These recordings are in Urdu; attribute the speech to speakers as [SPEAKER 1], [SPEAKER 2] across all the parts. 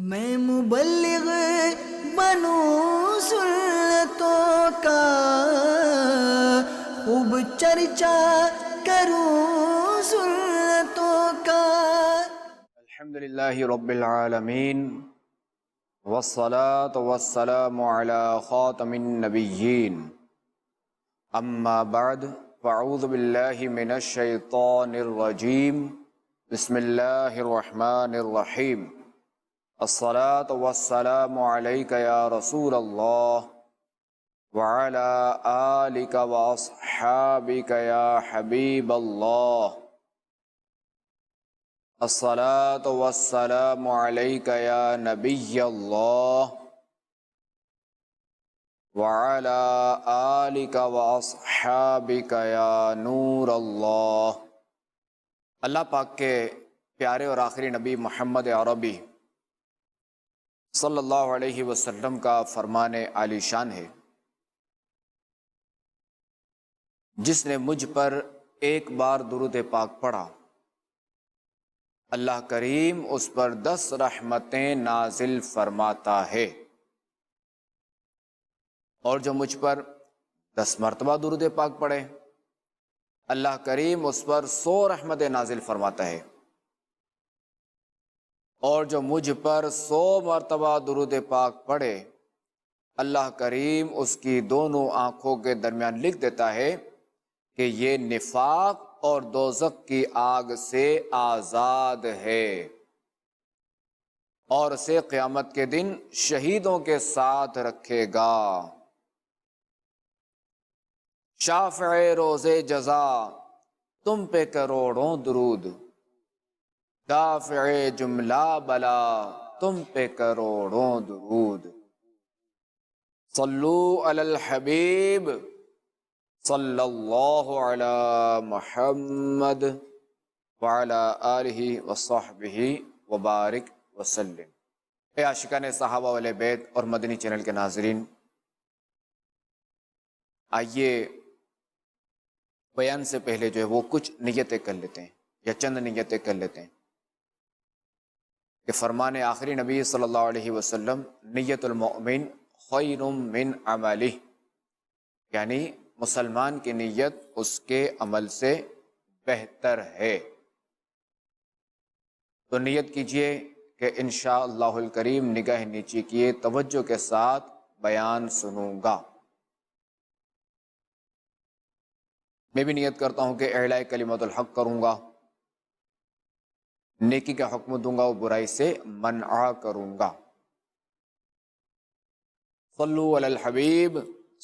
[SPEAKER 1] میں مبلغ بنوں سنتوں کا، خوب چرچا کروں سنتوں کا۔
[SPEAKER 2] الحمدللہ رب العالمین والصلاة والسلام علی خاتم النبیین، اما بعد فاعوذ باللہ من الشیطان الرجیم، بسم اللہ الرحمن الرحیم۔ الصلاة والسلام علیک یا رسول اللہ وعلی آلک واصحابک یا حبیب اللہ۔ الصلاة والسلام علیک یا نبی اللہ وعلی آلک واصحابک یا نور اللہ۔ اللہ پاک کے پیارے اور آخری نبی محمد عربی صلی اللہ علیہ وسلم کا فرمان عالی شان ہے، جس نے مجھ پر ایک بار درود پاک پڑھا، اللہ کریم اس پر 10 رحمتیں نازل فرماتا ہے، اور جو مجھ پر 10 مرتبہ درود پاک پڑھے، اللہ کریم اس پر 100 رحمتیں نازل فرماتا ہے، اور جو مجھ پر 100 مرتبہ درود پاک پڑھے، اللہ کریم اس کی دونوں آنکھوں کے درمیان لکھ دیتا ہے کہ یہ نفاق اور دوزخ کی آگ سے آزاد ہے، اور اسے قیامت کے دن شہیدوں کے ساتھ رکھے گا۔ شافع روز جزا تم پہ کروڑوں درود، دافع جملہ بلا تم پہ کروڑوں درود۔ صلو علی الحبیب صلی اللہ علی محمد وعلی آلہ وصحبہ وبارک وسلم۔ اے عاشقان صحابہ والے بیت اور مدنی چینل کے ناظرین، آئیے بیان سے پہلے جو ہے وہ کچھ نیتیں کر لیتے ہیں، یا چند نیتیں کر لیتے ہیں کہ فرمان آخری نبی صلی اللہ علیہ وسلم، نیت المؤمن خیر من عملہ، یعنی مسلمان کی نیت اس کے عمل سے بہتر ہے۔ تو نیت کیجئے کہ انشاءاللہ الکریم نگاہ نیچی کیے توجہ کے ساتھ بیان سنوں گا۔ میں بھی نیت کرتا ہوں کہ اعلاء کلمت الحق کروں گا، نیکی کا حکم دوں گا اور برائی سے منع کروں گا۔ صلو علی الحبیب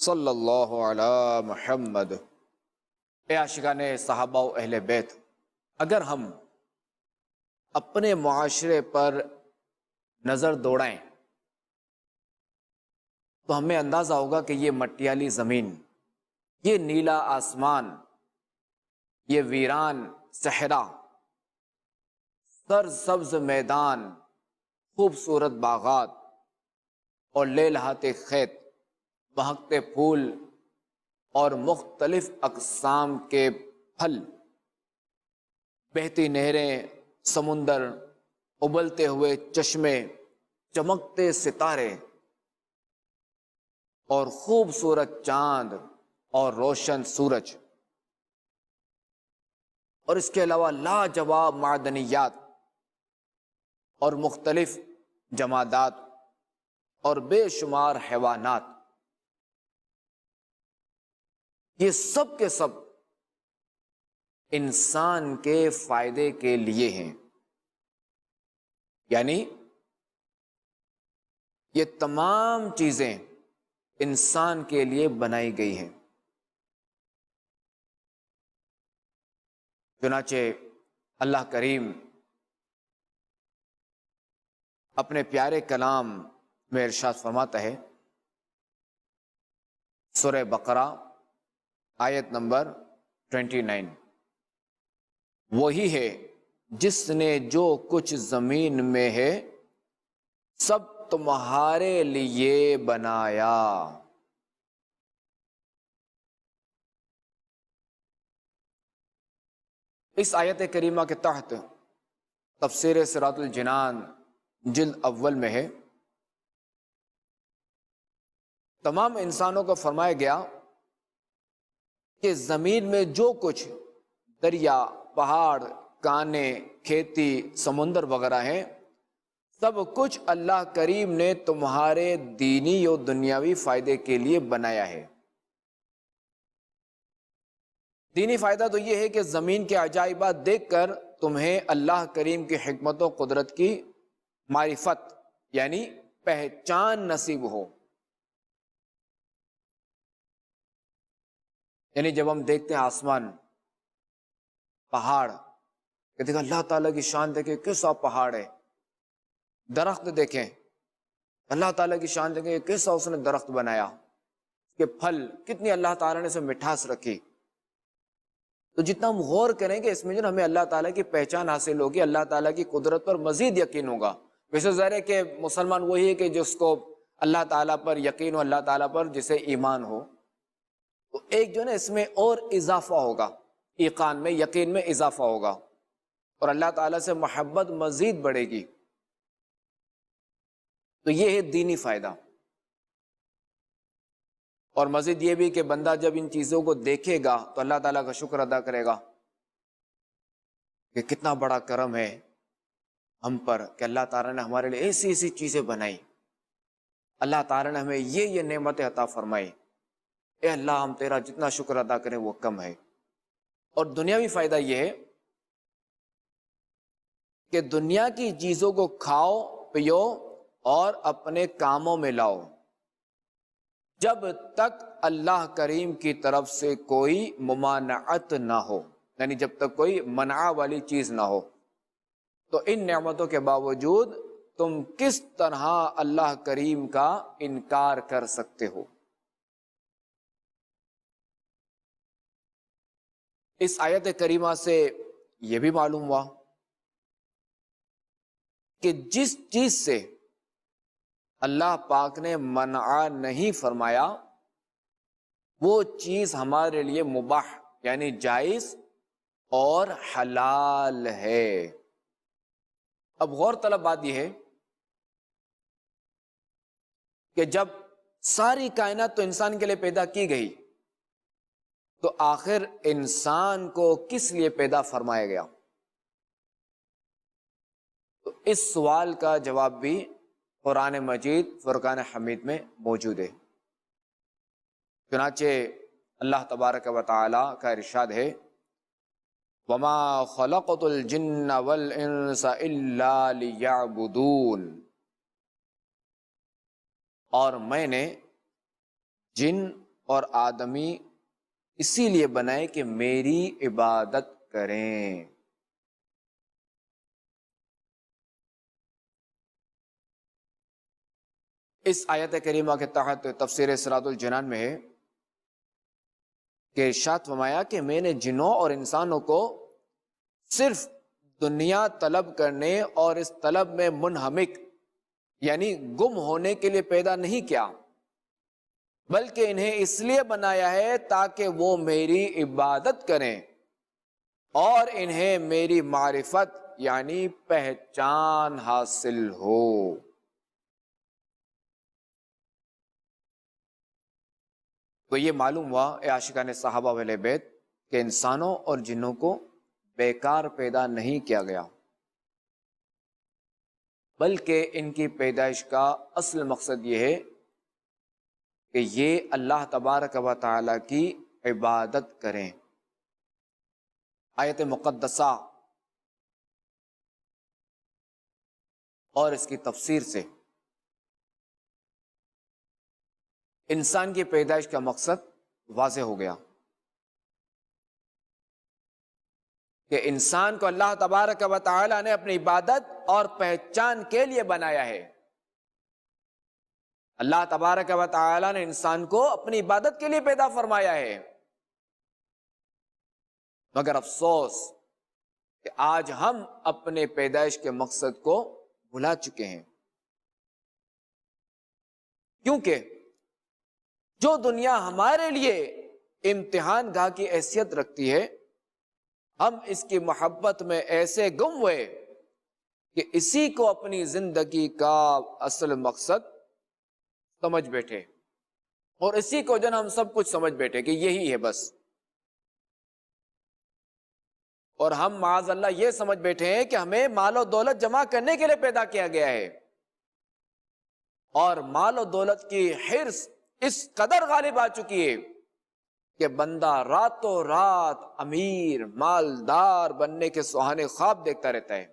[SPEAKER 2] صلی اللہ علی محمد۔ اے عاشقان صحابہ و اہل بیت، اگر ہم اپنے معاشرے پر نظر دوڑائیں تو ہمیں اندازہ ہوگا کہ یہ مٹیالی زمین، یہ نیلا آسمان، یہ ویران صحرا، سرسبز میدان، خوبصورت باغات اور لہلہاتے کھیت، مہکتے پھول اور مختلف اقسام کے پھل، بہتی نہریں، سمندر، ابلتے ہوئے چشمے، چمکتے ستارے اور خوبصورت چاند اور روشن سورج، اور اس کے علاوہ لاجواب معدنیات اور مختلف جمادات اور بے شمار حیوانات، یہ سب کے سب انسان کے فائدے کے لیے ہیں، یعنی یہ تمام چیزیں انسان کے لیے بنائی گئی ہیں۔ چنانچہ اللہ کریم اپنے پیارے کلام میں ارشاد فرماتا ہے، سورہ بقرہ آیت نمبر 29، وہی ہے جس نے جو کچھ زمین میں ہے سب تمہارے لیے بنایا۔ اس آیت کریمہ کے تحت تفسیر صراط الجنان جلد اول میں ہے، تمام انسانوں کو فرمایا گیا کہ زمین میں جو کچھ دریا، پہاڑ، کانے، کھیتی، سمندر وغیرہ ہیں، سب کچھ اللہ کریم نے تمہارے دینی اور دنیاوی فائدے کے لیے بنایا ہے۔ دینی فائدہ تو یہ ہے کہ زمین کے عجائبات دیکھ کر تمہیں اللہ کریم کی حکمت و قدرت کی معرفت یعنی پہچان نصیب ہو۔ یعنی جب ہم دیکھتے ہیں آسمان، پہاڑ، کہ دیکھیں اللہ تعالیٰ کی شان، دیکھیں کیسا پہاڑ ہے، درخت دیکھیں اللہ تعالیٰ کی شان، دیکھیں کیسا اس نے درخت بنایا، اس کے پھل کتنی اللہ تعالیٰ نے اسے مٹھاس رکھی۔ تو جتنا ہم غور کریں گے اس میں جو ہمیں اللہ تعالیٰ کی پہچان حاصل ہوگی، اللہ تعالیٰ کی قدرت پر مزید یقین ہوگا۔ ویسے ظاہر ہے کہ مسلمان وہی ہے کہ جس کو اللہ تعالیٰ پر یقین ہو، اللہ تعالیٰ پر جسے ایمان ہو، تو ایک جو ہے نا اس میں اور اضافہ ہوگا، ایقان میں، یقین میں اضافہ ہوگا، اور اللہ تعالیٰ سے محبت مزید بڑھے گی۔ تو یہ ہے دینی فائدہ۔ اور مزید یہ بھی کہ بندہ جب ان چیزوں کو دیکھے گا تو اللہ تعالیٰ کا شکر ادا کرے گا کہ کتنا بڑا کرم ہے ہم پر کہ اللہ تعالیٰ نے ہمارے لیے ایسی ایسی چیزیں بنائی، اللہ تعالیٰ نے ہمیں یہ نعمتیں عطا فرمائی، اے اللہ ہم تیرا جتنا شکر ادا کریں وہ کم ہے۔ اور دنیاوی فائدہ یہ ہے کہ دنیا کی چیزوں کو کھاؤ، پیو اور اپنے کاموں میں لاؤ جب تک اللہ کریم کی طرف سے کوئی ممانعت نہ ہو، یعنی جب تک کوئی منع والی چیز نہ ہو۔ تو ان نعمتوں کے باوجود تم کس طرح اللہ کریم کا انکار کر سکتے ہو؟ اس آیت کریمہ سے یہ بھی معلوم ہوا کہ جس چیز سے اللہ پاک نے منع نہیں فرمایا وہ چیز ہمارے لیے مباح یعنی جائز اور حلال ہے۔ اب غور طلب بات یہ ہے کہ جب ساری کائنات تو انسان کے لیے پیدا کی گئی تو آخر انسان کو کس لیے پیدا فرمایا گیا؟ تو اس سوال کا جواب بھی قرآن مجید فرقان حمید میں موجود ہے۔ چنانچہ اللہ تبارک و تعالی کا ارشاد ہے وَمَا خَلَقْتُ الْجِنَّ وَالْإِنسَ إِلَّا لِيَعْبُدُونَ، اور میں نے جن اور آدمی اسی لیے بنائے کہ میری عبادت کریں۔ اس آیت کریمہ کے تحت تفسیر صراط الجنان میں ہے کہ ارشاد فرمایا کہ میں نے جنوں اور انسانوں کو صرف دنیا طلب کرنے اور اس طلب میں منہمک یعنی گم ہونے کے لیے پیدا نہیں کیا، بلکہ انہیں اس لیے بنایا ہے تاکہ وہ میری عبادت کریں اور انہیں میری معرفت یعنی پہچان حاصل ہو۔ تو یہ معلوم ہوا اے عاشقان صحابہ اہل بیت کہ انسانوں اور جنوں کو بیکار پیدا نہیں کیا گیا، بلکہ ان کی پیدائش کا اصل مقصد یہ ہے کہ یہ اللہ تبارک و تعالی کی عبادت کریں۔ آیت مقدسہ اور اس کی تفسیر سے انسان کی پیدائش کا مقصد واضح ہو گیا کہ انسان کو اللہ تبارک و تعالی نے اپنی عبادت اور پہچان کے لیے بنایا ہے۔ اللہ تبارک و تعالی نے انسان کو اپنی عبادت کے لیے پیدا فرمایا ہے، مگر افسوس کہ آج ہم اپنے پیدائش کے مقصد کو بھلا چکے ہیں، کیونکہ جو دنیا ہمارے لیے امتحان گاہ کی حیثیت رکھتی ہے ہم اس کی محبت میں ایسے گم ہوئے کہ اسی کو اپنی زندگی کا اصل مقصد سمجھ بیٹھے اور اسی کو ہم سب کچھ سمجھ بیٹھے کہ یہی ہے بس، اور ہم معاذ اللہ یہ سمجھ بیٹھے ہیں کہ ہمیں مال و دولت جمع کرنے کے لیے پیدا کیا گیا ہے، اور مال و دولت کی حرص اس قدر غالب آ چکی ہے کہ بندہ راتوں رات امیر مالدار بننے کے سہانے خواب دیکھتا رہتا ہے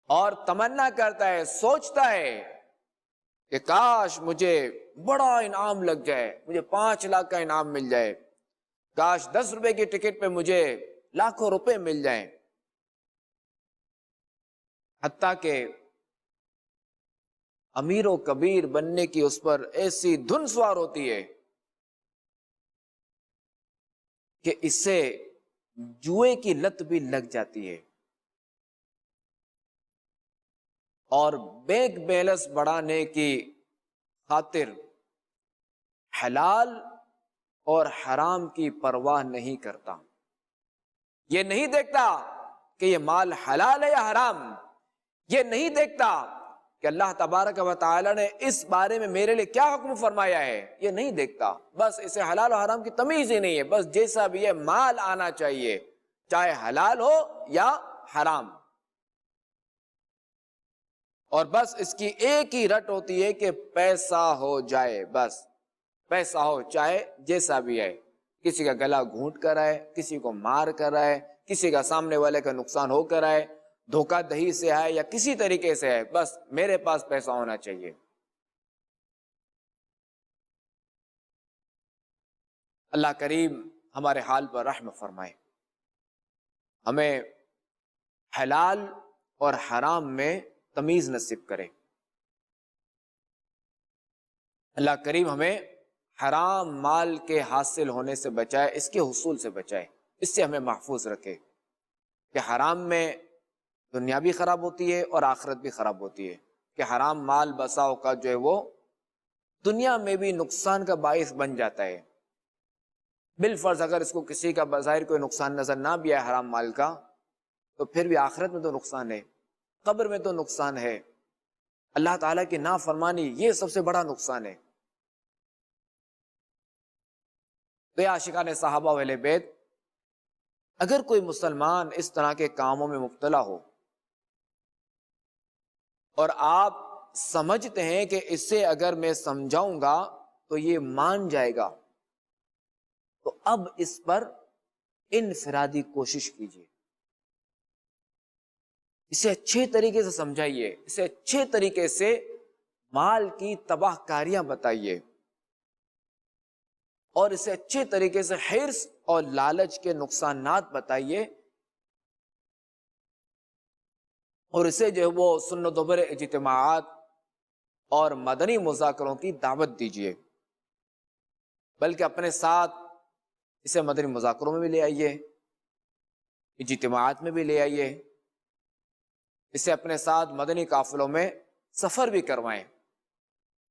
[SPEAKER 2] اور تمنا کرتا ہے، سوچتا ہے کہ کاش مجھے بڑا انعام لگ جائے، مجھے 5 لاکھ کا انعام مل جائے، کاش 10 روپے کی ٹکٹ پہ مجھے لاکھوں روپے مل جائیں، حتیٰ کہ امیر و کبیر بننے کی اس پر ایسی دھن سوار ہوتی ہے کہ اس سے جوئے کی لت بھی لگ جاتی ہے، اور بینک بیلنس بڑھانے کی خاطر حلال اور حرام کی پرواہ نہیں کرتا، یہ نہیں دیکھتا کہ یہ مال حلال ہے یا حرام، یہ نہیں دیکھتا کہ اللہ تبارک و تعالی نے اس بارے میں میرے لیے کیا حکم فرمایا ہے، یہ نہیں دیکھتا، بس اسے حلال و حرام کی تمیز ہی نہیں ہے، بس جیسا بھی ہے مال آنا چاہیے، چاہے حلال ہو یا حرام، اور بس اس کی ایک ہی رٹ ہوتی ہے کہ پیسہ ہو جائے، بس پیسہ ہو چاہے جیسا بھی ہے، کسی کا گلا گھونٹ کر آئے، کسی کو مار کر آئے، کسی کا سامنے والے کا نقصان ہو کر آئے، دھوکہ دہی سے ہے یا کسی طریقے سے ہے، بس میرے پاس پیسہ ہونا چاہیے۔ اللہ کریم ہمارے حال پر رحم فرمائے، ہمیں حلال اور حرام میں تمیز نصیب کرے، اللہ کریم ہمیں حرام مال کے حاصل ہونے سے بچائے، اس کے حصول سے بچائے، اس سے ہمیں محفوظ رکھے، کہ حرام میں دنیا بھی خراب ہوتی ہے اور آخرت بھی خراب ہوتی ہے، کہ حرام مال بسا اوقات جو ہے وہ دنیا میں بھی نقصان کا باعث بن جاتا ہے، بالفرض اگر اس کو کسی کا بظاہر کوئی نقصان نظر نہ بھی آئے حرام مال کا، تو پھر بھی آخرت میں تو نقصان ہے، قبر میں تو نقصان ہے، اللہ تعالیٰ کی نافرمانی یہ سب سے بڑا نقصان ہے۔ تو یا عاشقان صحابہ و اہل بیت، اگر کوئی مسلمان اس طرح کے کاموں میں مبتلا ہو اور آپ سمجھتے ہیں کہ اسے اگر میں سمجھاؤں گا تو یہ مان جائے گا، تو اب اس پر انفرادی کوشش کیجیے، اسے اچھے طریقے سے سمجھائیے، اسے اچھے طریقے سے مال کی تباہ کاریاں بتائیے، اور اسے اچھے طریقے سے حرص اور لالچ کے نقصانات بتائیے، اور اسے جو ہے وہ سنت و بر اجتماعات اور مدنی مذاکروں کی دعوت دیجیے، بلکہ اپنے ساتھ اسے مدنی مذاکروں میں بھی لے آئیے، اجتماعات میں بھی لے آئیے، اسے اپنے ساتھ مدنی قافلوں میں سفر بھی کروائیں،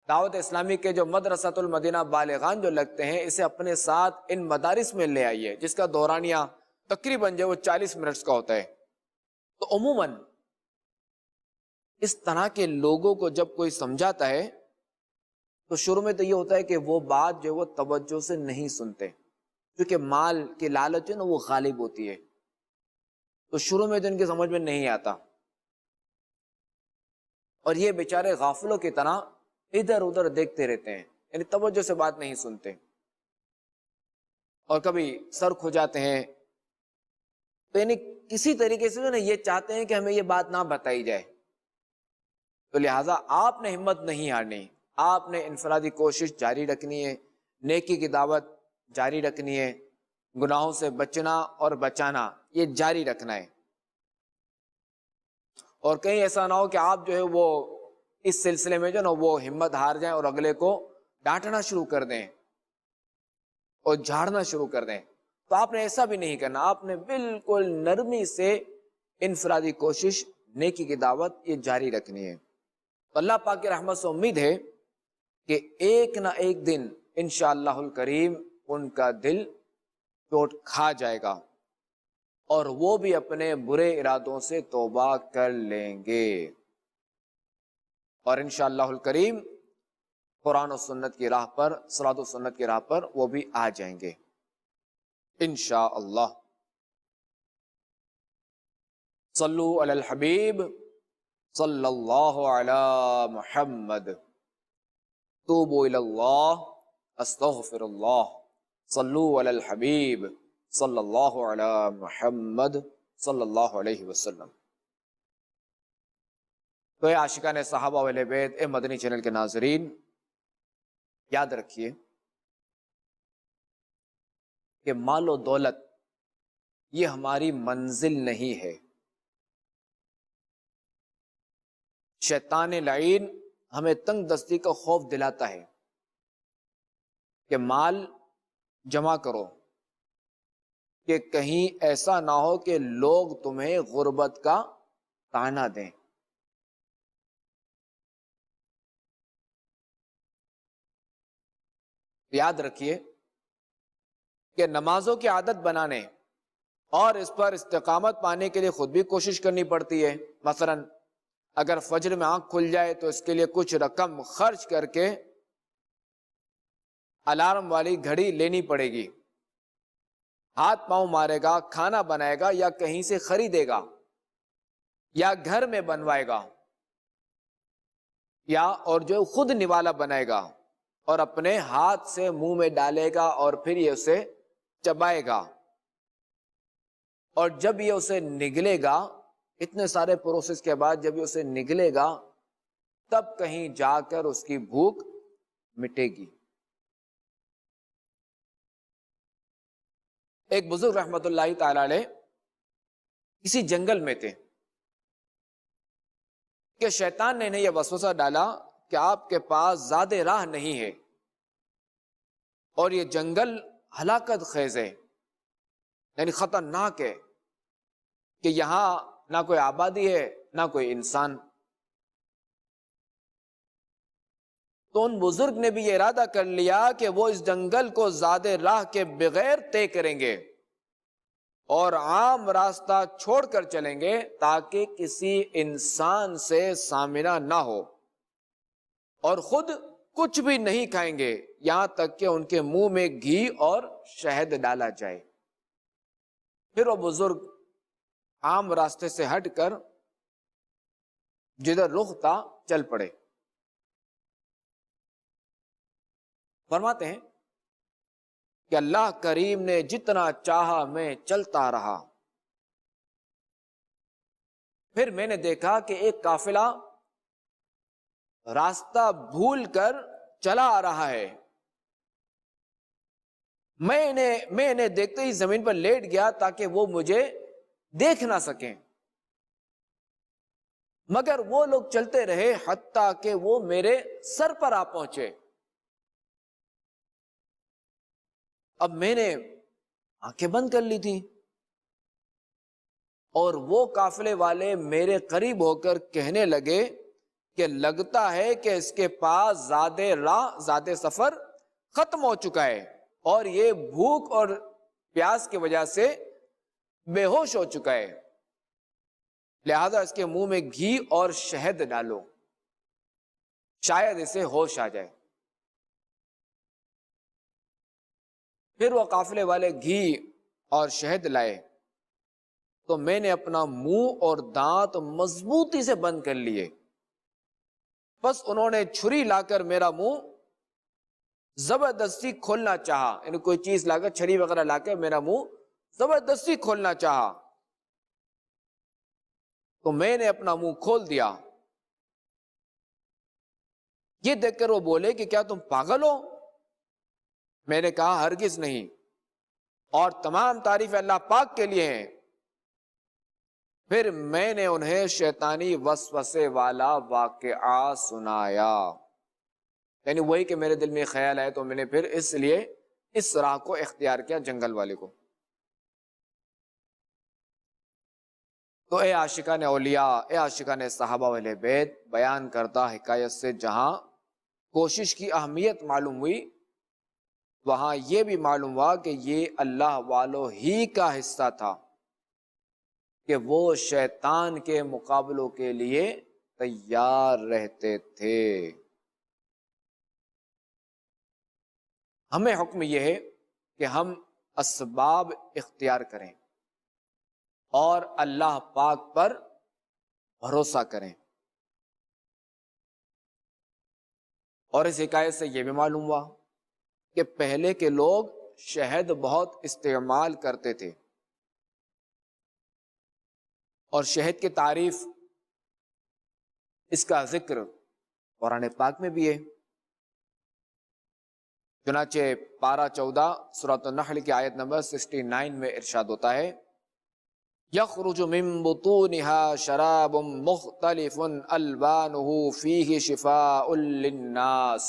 [SPEAKER 2] دعوت اسلامی کے جو مدرسۃ المدینہ بالغان جو لگتے ہیں، اسے اپنے ساتھ ان مدارس میں لے آئیے، جس کا دورانیہ تقریباً جو وہ 40 منٹس کا ہوتا ہے۔ تو عموماً اس طرح کے لوگوں کو جب کوئی سمجھاتا ہے تو شروع میں تو یہ ہوتا ہے کہ وہ بات جو وہ توجہ سے نہیں سنتے، کیونکہ مال کی لالچ ہے نا وہ غالب ہوتی ہے، تو شروع میں تو ان کی سمجھ میں نہیں آتا، اور یہ بیچارے غافلوں کی طرح ادھر ادھر دیکھتے رہتے ہیں، یعنی توجہ سے بات نہیں سنتے، اور کبھی سر کھو جاتے ہیں، تو یعنی کسی طریقے سے جو نا یہ چاہتے ہیں کہ ہمیں یہ بات نہ بتائی جائے، تو لہٰذا آپ نے ہمت نہیں ہارنی، آپ نے انفرادی کوشش جاری رکھنی ہے، نیکی کی دعوت جاری رکھنی ہے، گناہوں سے بچنا اور بچانا یہ جاری رکھنا ہے، اور کہیں ایسا نہ ہو کہ آپ جو ہے وہ اس سلسلے میں جو نا وہ ہمت ہار جائیں اور اگلے کو ڈانٹنا شروع کر دیں اور جھاڑنا شروع کر دیں، تو آپ نے ایسا بھی نہیں کرنا، آپ نے بالکل نرمی سے انفرادی کوشش، نیکی کی دعوت یہ جاری رکھنی ہے۔ تو اللہ پاک کی رحمت سے امید ہے کہ ایک نہ ایک دن انشاءاللہ الکریم ان کا دل چوٹ کھا جائے گا، اور وہ بھی اپنے برے ارادوں سے توبہ کر لیں گے، اور انشاءاللہ الکریم قرآن و سنت کی راہ پر، صراط و سنت کی راہ پر وہ بھی آ جائیں گے انشاءاللہ۔ صلو علی الحبیب صلی اللہ علی محمد، توبوا الی اللہ استغفر اللہ، صلو علی الحبیب صلی اللہ علی محمد صلی اللہ علیہ وسلم۔ تو اے عاشقان صحابہ و اہل بیت، اے مدنی چینل کے ناظرین، یاد رکھیے کہ مال و دولت یہ ہماری منزل نہیں ہے۔ شیطان لعین ہمیں تنگ دستی کا خوف دلاتا ہے کہ مال جمع کرو، کہ کہیں ایسا نہ ہو کہ لوگ تمہیں غربت کا طعنہ دیں۔ یاد رکھیے کہ نمازوں کی عادت بنانے اور اس پر استقامت پانے کے لیے خود بھی کوشش کرنی پڑتی ہے۔ مثلا اگر فجر میں آنکھ کھل جائے تو اس کے لیے کچھ رقم خرچ کر کے الارم والی گھڑی لینی پڑے گی، ہاتھ پاؤں مارے گا، کھانا بنائے گا یا کہیں سے خریدے گا یا گھر میں بنوائے گا، یا اور جو خود نوالا بنائے گا اور اپنے ہاتھ سے منہ میں ڈالے گا اور پھر یہ اسے چبائے گا، اور جب یہ اسے نگلے گا، اتنے سارے پروسیس کے بعد جب یہ اسے نگلے گا تب کہیں جا کر اس کی بھوک مٹے گی۔ ایک بزرگ رحمت اللہ تعالی علیہ کسی جنگل میں تھے کہ شیطان نے انہیں یہ وسوسہ ڈالا کہ آپ کے پاس زیادہ راہ نہیں ہے اور یہ جنگل ہلاکت خیز ہے، یعنی خطرناک ہے، کہ یہاں نہ کوئی آبادی ہے نہ کوئی انسان۔ تو ان بزرگ نے بھی یہ ارادہ کر لیا کہ وہ اس جنگل کو زیادہ راہ کے بغیر طے کریں گے اور عام راستہ چھوڑ کر چلیں گے تاکہ کسی انسان سے سامنا نہ ہو، اور خود کچھ بھی نہیں کھائیں گے یہاں تک کہ ان کے منہ میں گھی اور شہد ڈالا جائے۔ پھر وہ بزرگ عام راستے سے ہٹ کر جدھر رخ تھا چل پڑے۔ فرماتے ہیں کہ اللہ کریم نے جتنا چاہا میں چلتا رہا، پھر میں نے دیکھا کہ ایک قافلہ راستہ بھول کر چلا آ رہا ہے۔ میں نے دیکھتے ہی زمین پر لیٹ گیا تاکہ وہ مجھے دیکھ نہ سکیں، مگر وہ لوگ چلتے رہے حتیٰ کہ وہ میرے سر پر آ پہنچے۔ اب میں نے آنکھیں بند کر لی تھی اور وہ قافلے والے میرے قریب ہو کر کہنے لگے کہ لگتا ہے کہ اس کے پاس زیادہ راہ، زیادہ سفر ختم ہو چکا ہے اور یہ بھوک اور پیاس کی وجہ سے بے ہوش ہو چکا ہے، لہذا اس کے منہ میں گھی اور شہد ڈالو، شاید اسے ہوش آ جائے۔ پھر وہ قافلے والے گھی اور شہد لائے تو میں نے اپنا منہ اور دانت مضبوطی سے بند کر لیے، بس انہوں نے چھری لا کر میرا منہ زبردستی کھولنا چاہا، یعنی کوئی چیز لا کر، چھری وغیرہ لا کر میرا منہ زبردستی کھولنا چاہا، تو میں نے اپنا منہ کھول دیا۔ یہ دیکھ کر وہ بولے کہ کیا تم پاگل ہو؟ میں نے کہا ہرگز نہیں، اور تمام تعریف اللہ پاک کے لیے ہیں۔ پھر میں نے انہیں شیطانی وسوسے والا واقعہ سنایا، یعنی وہی کہ میرے دل میں خیال آئے تو میں نے پھر اس لیے اس راہ کو اختیار کیا، جنگل والے کو۔ تو اے عاشقان اولیاء، اے عاشقان صحابہ و اہل بیت، بیان کردہ حکایت سے جہاں کوشش کی اہمیت معلوم ہوئی، وہاں یہ بھی معلوم ہوا کہ یہ اللہ والوں ہی کا حصہ تھا، کہ وہ شیطان کے مقابلوں کے لیے تیار رہتے تھے۔ ہمیں حکم یہ ہے کہ ہم اسباب اختیار کریں اور اللہ پاک پر بھروسہ کریں۔ اور اس حکایت سے یہ بھی معلوم ہوا کہ پہلے کے لوگ شہد بہت استعمال کرتے تھے، اور شہد کی تعریف، اس کا ذکر قرآن پاک میں بھی ہے۔ چنانچہ پارہ 14 سورۃ النحل کی آیت نمبر 69 میں ارشاد ہوتا ہے، یخرج من بطونها شراب مختلف الوانه فیہ شفاء للناس۔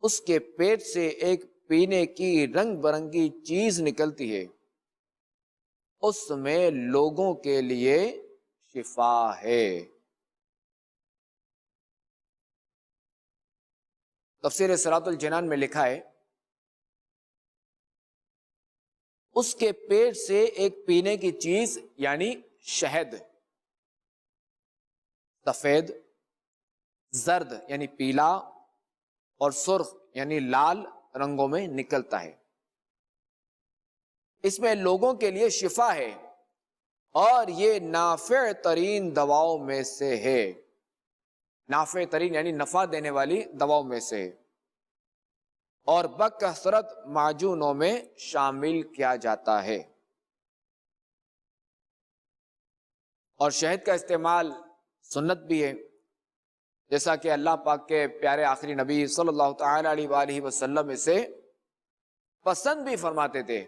[SPEAKER 2] اس کے پیٹ سے ایک پینے کی رنگ برنگی چیز نکلتی ہے، اس میں لوگوں کے لیے شفا ہے۔ تفسیر صراط الجنان میں لکھا ہے، اس کے پیٹ سے ایک پینے کی چیز یعنی شہد سفید، زرد یعنی پیلا، اور سرخ یعنی لال رنگوں میں نکلتا ہے۔ اس میں لوگوں کے لیے شفا ہے، اور یہ نافع ترین دواؤں میں سے ہے۔ نافع ترین یعنی نفع دینے والی دواؤں میں سے ہے، اور بکثرت معجونوں میں شامل کیا جاتا ہے۔ اور شہد کا استعمال سنت بھی ہے، جیسا کہ اللہ پاک کے پیارے آخری نبی صلی اللہ تعالی علیہ وآلہ وسلم اسے پسند بھی فرماتے تھے،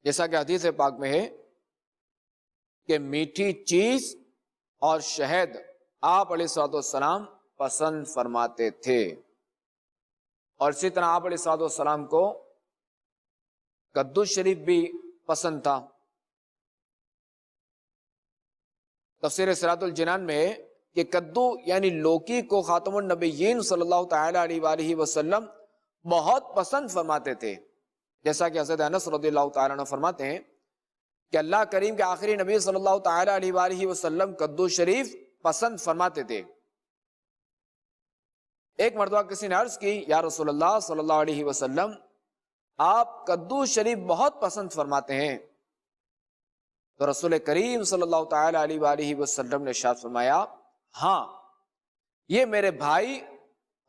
[SPEAKER 2] جیسا کہ حدیث پاک میں ہے کہ میٹھی چیز اور شہد آپ علیہ الصلوۃ والسلام پسند فرماتے تھے۔ اور اسی طرح آپ علیہ الصلوۃ والسلام کو کدو شریف بھی پسند تھا۔ تفسیر صراط الجنان میں ہے کہ کدو یعنی لوکی کو خاتم النبیین صلی اللہ تعالی علیہ وآلہ وسلم بہت پسند فرماتے تھے، جیسا کہ حضرت انس رضی اللہ تعالیٰ عنہ فرماتے ہیں کہ اللہ کریم کے آخری نبی صلی اللہ تعالی علیہ وآلہ وسلم کدو شریف پسند فرماتے تھے۔ ایک مرتبہ کسی نے عرض کی، یا رسول اللہ صلی اللہ علیہ وسلم، آپ کدو شریف بہت پسند فرماتے ہیں۔ تو رسول کریم صلی اللہ تعالی علیہ وآلہ وسلم نے ارشاد فرمایا، ہاں، یہ میرے بھائی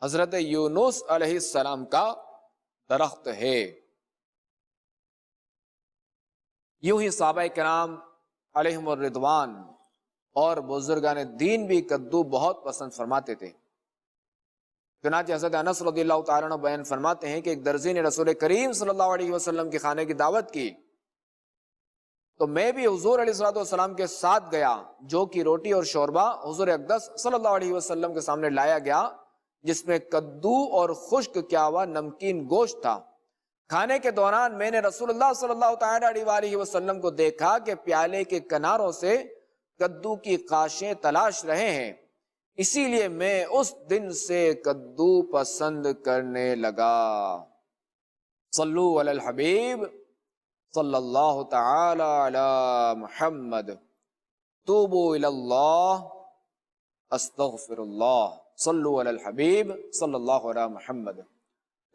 [SPEAKER 2] حضرت یونس علیہ السلام کا درخت ہے۔ یوں ہی صحابہ کرام علیہم الرضوان اور بزرگان دین بھی کدو بہت پسند فرماتے تھے۔ چنانچہ حضرت انس رضی اللہ تعالیٰ عنہ بیان فرماتے ہیں کہ ایک درزی نے رسول کریم صلی اللہ علیہ وسلم کے کھانے کی دعوت کی، تو میں بھی حضور علیہ الصلوۃ والسلام کے ساتھ گیا، جو کہ روٹی اور شوربہ حضور اقدس صلی اللہ علیہ وسلم کے سامنے لایا گیا، جس میں کدو اور خشک کیا ہوا نمکین گوشت تھا۔ کھانے کے دوران میں نے رسول اللہ صلی اللہ تعالی علیہ وآلہ وسلم کو دیکھا کہ پیالے کے کناروں سے کدو کی قاشیں تلاش رہے ہیں، اسی لیے میں اس دن سے کدو پسند کرنے لگا۔ صلو علی الحبیب صلی اللہ تعالی علی محمد، توبو الی اللہ، استغفر اللہ، صلو علی الحبیب صلی اللہ علی محمد۔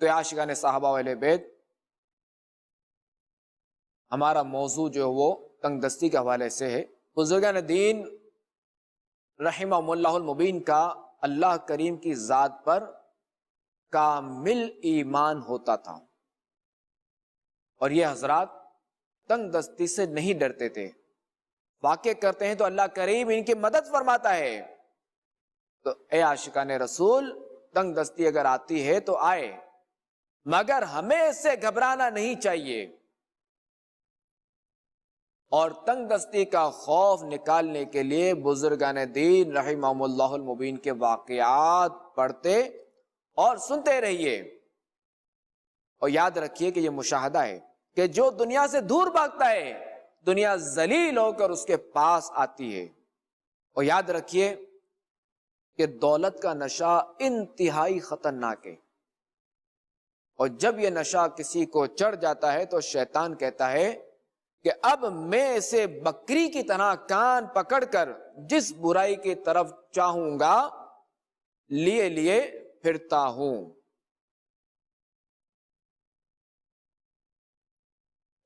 [SPEAKER 2] تو عاشقان صحابہ و اہل بیت، ہمارا موضوع جو وہ تنگ دستی کے حوالے سے ہے۔ بزرگان دین رحمہم اللہ المبین کا اللہ کریم کی ذات پر کامل ایمان ہوتا تھا، اور یہ حضرات تنگ دستی سے نہیں ڈرتے تھے۔ واقع کرتے ہیں تو اللہ کریم ان کی مدد فرماتا ہے۔ تو اے عاشقان رسول، تنگ دستی اگر آتی ہے تو آئے، مگر ہمیں اس سے گھبرانا نہیں چاہیے، اور تنگ دستی کا خوف نکالنے کے لیے بزرگان دین رحمہم اللہ المبین کے واقعات پڑھتے اور سنتے رہیے۔ اور یاد رکھیے کہ یہ مشاہدہ ہے کہ جو دنیا سے دور بھاگتا ہے، دنیا ذلیل ہو کر اس کے پاس آتی ہے۔ اور یاد رکھیے کہ دولت کا نشہ انتہائی خطرناک ہے۔ اور جب یہ نشہ کسی کو چڑھ جاتا ہے تو شیطان کہتا ہے کہ اب میں اسے بکری کی طرح کان پکڑ کر جس برائی کی طرف چاہوں گا لیے لیے پھرتا ہوں.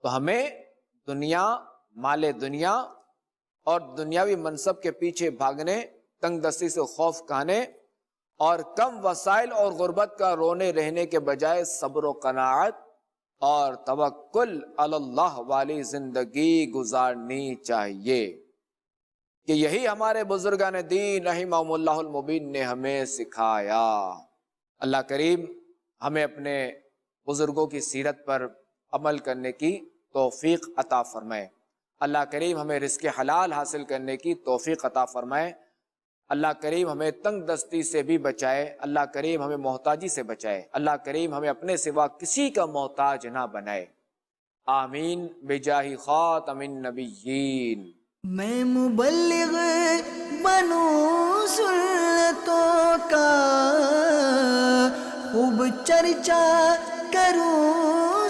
[SPEAKER 2] تو ہمیں دنیا، مال دنیا اور دنیاوی منصب کے پیچھے بھاگنے، تنگ دستی سے خوف کھانے اور کم وسائل اور غربت کا رونے رہنے کے بجائے صبر و قناعت اور توکل علی اللہ والی زندگی گزارنی چاہیے، کہ یہی ہمارے بزرگان دین رحمہم اللہ المبین نے ہمیں سکھایا. اللہ کریم ہمیں اپنے بزرگوں کی سیرت پر عمل کرنے کی توفیق عطا فرمائے. اللہ کریم ہمیں رزق حلال حاصل کرنے کی توفیق عطا فرمائے. اللہ کریم ہمیں تنگ دستی سے بھی بچائے. اللہ کریم ہمیں محتاجی سے بچائے. اللہ کریم ہمیں اپنے سوا کسی کا محتاج نہ بنائے. آمین بجاہ خاتم النبیین.
[SPEAKER 1] میں مبلغ بنوں سنتوں کا، خوب چرچا کروں